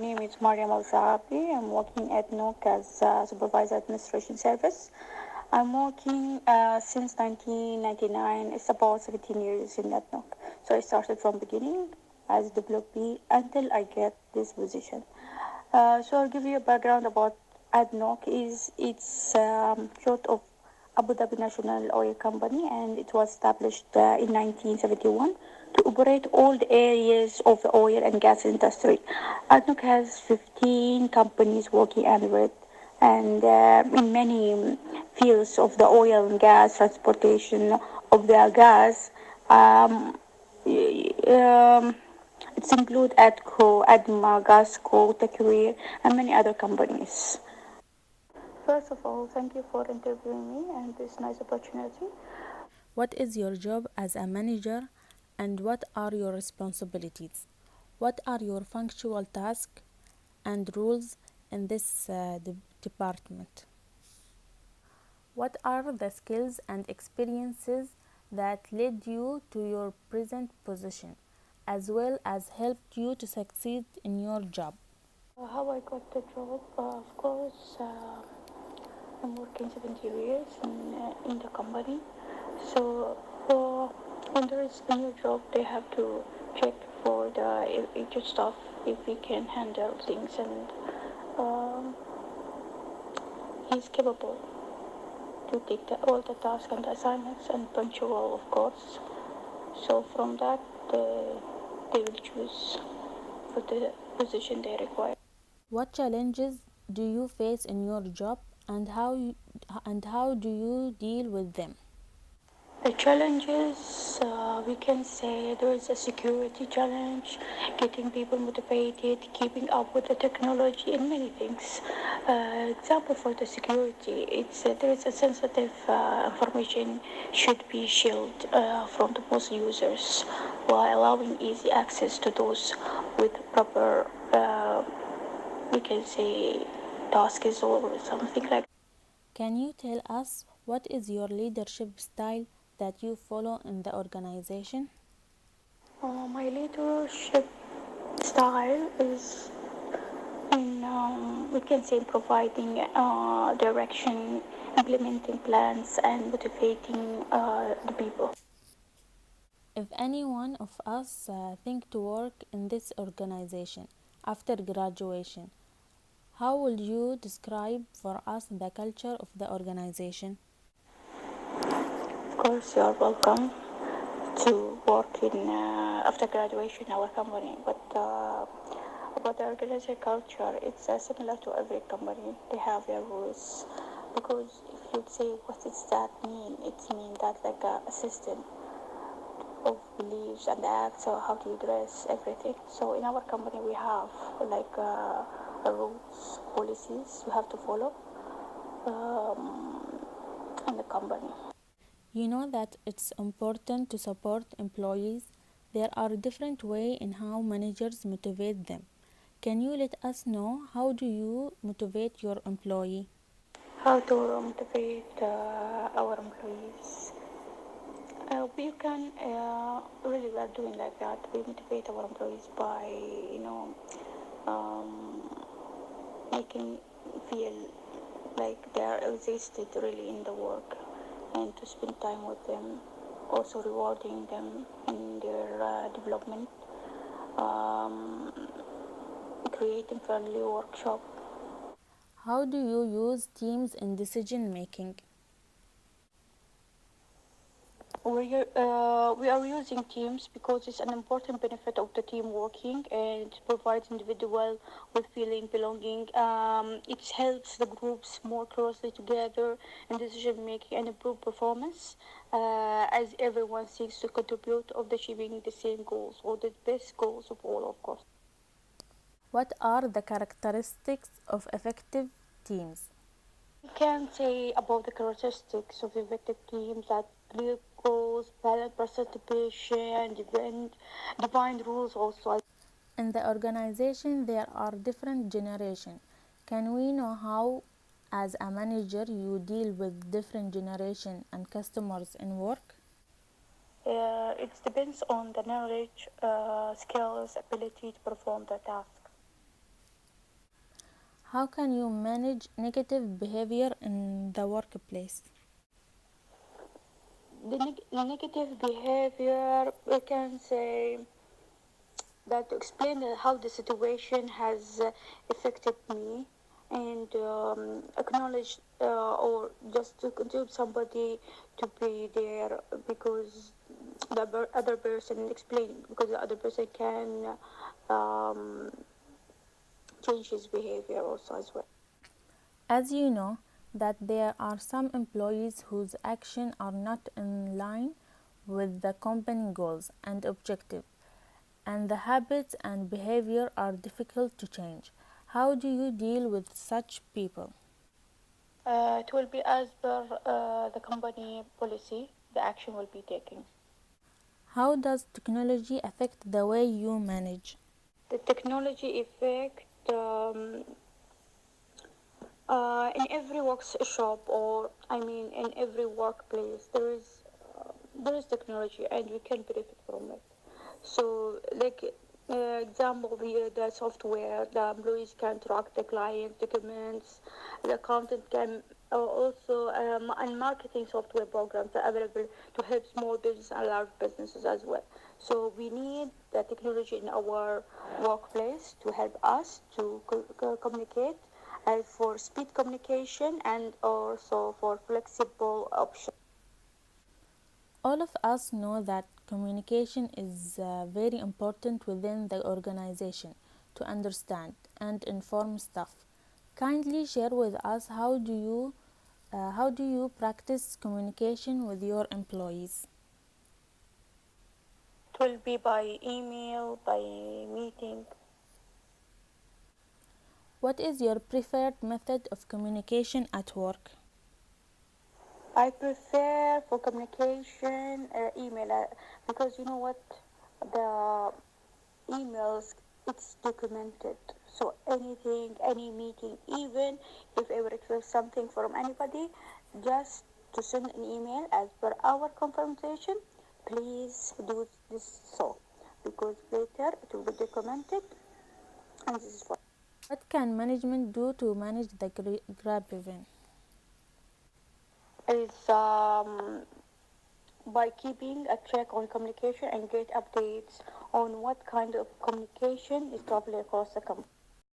My name is Mariam Al Zahabi. I'm working at NOC as Supervisor Administration Service. I'm working since 1999. It's about 17 years in that NOC. So I started from beginning as developee until I get this position. So I'll give you a background about ADNOC. It's short of Abu Dhabi National Oil Company, and it was established in 1971 to operate all the areas of the oil and gas industry. ADNOC has 15 companies working under it, and in many fields of the oil and gas transportation of the gas. Um, it's include ADCO, ADMA, GASCO, TechWear, and many other companies. First of all, thank you for interviewing me and this nice opportunity. What is your job as a manager and what are your responsibilities? What are your functional tasks and roles in this department? What are the skills and experiences that led you to your present position, as well as helped you to succeed in your job? How I got the job, of course, I'm working 70 years in the company. So when there is a new job, they have to check for the each staff if he can handle things and um, he's capable to take all the tasks and assignments and punctual, of course. So from that, they will choose for the position they require. What challenges do you face in your job and how do you deal with them? The challenges, we can say there is a security challenge, getting people motivated, keeping up with the technology, and many things. Example for the security, it's there is a sensitive information should be shielded from the most users, while allowing easy access to those with proper, we can say, tasks or something like. Can you tell us what is your leadership style that you follow in the organization? My leadership style is in, we can say, providing direction, implementing plans, and motivating the people. If any one of us think to work in this organization after graduation, how will you describe for us the culture of the organization? Of course, you are welcome to work in after graduation in our company, but about the organization culture, it's similar to every company. They have their rules because if you say what does that mean, it means that like a system of beliefs and acts or how do you dress everything. So in our company we have like rules, policies you have to follow in the company. You know that it's important to support employees. There are different ways in how managers motivate them. Can you let us know how do you motivate your employee? How to motivate our employees. We can really we are doing like that. We motivate our employees by um, making feel like they are existed really in the work and to spend time with them, also rewarding them in their development, um, creating friendly workshop. How do you use teams in decision making? We are using teams because it's an important benefit of the team working and it provides individual with feeling belonging. It helps the groups more closely together in decision making and improve performance as everyone seeks to contribute of achieving the same goals or the best goals of all, of course. What are the characteristics of effective teams? We can say about the characteristics of effective teams that clear goals, balanced participation, defined rules also. In the organization, there are different generations. Can we know how, as a manager, you deal with different generation and customers in work? It depends on the knowledge, skills, ability to perform the task. How can you manage negative behavior in the workplace? The negative behavior, we can say that to explain how the situation has affected me and acknowledge or just to continue somebody to be there because the other person explain because the other person can um, change his behavior also as well. As you know, that there are some employees whose actions are not in line with the company goals and objectives, and the habits and behavior are difficult to change. How do you deal with such people? It will be as per the company policy, the action will be taken. How does technology affect the way you manage? The technology effect in every workshop or I mean in every workplace there is technology and we can benefit from it. So like example the software the employees can track the client documents, the accountant can also and marketing software programs are available to help small business and large businesses as well. So we need the technology in our workplace to help us to communicate and for speed communication and also for flexible options. All of us know that communication is very important within the organization to understand and inform staff. Kindly share with us how do you practice communication with your employees? It will be by email, by meeting. What is your preferred method of communication at work? I prefer for communication email because you know what the emails it's documented. So anything, any meeting, even if I request something from anybody, just to send an email as per our conversation, please do this so because later it will be documented and this is for What can management do to manage the grapevine? is by keeping a track on communication and get updates on what kind of communication is traveling across the company.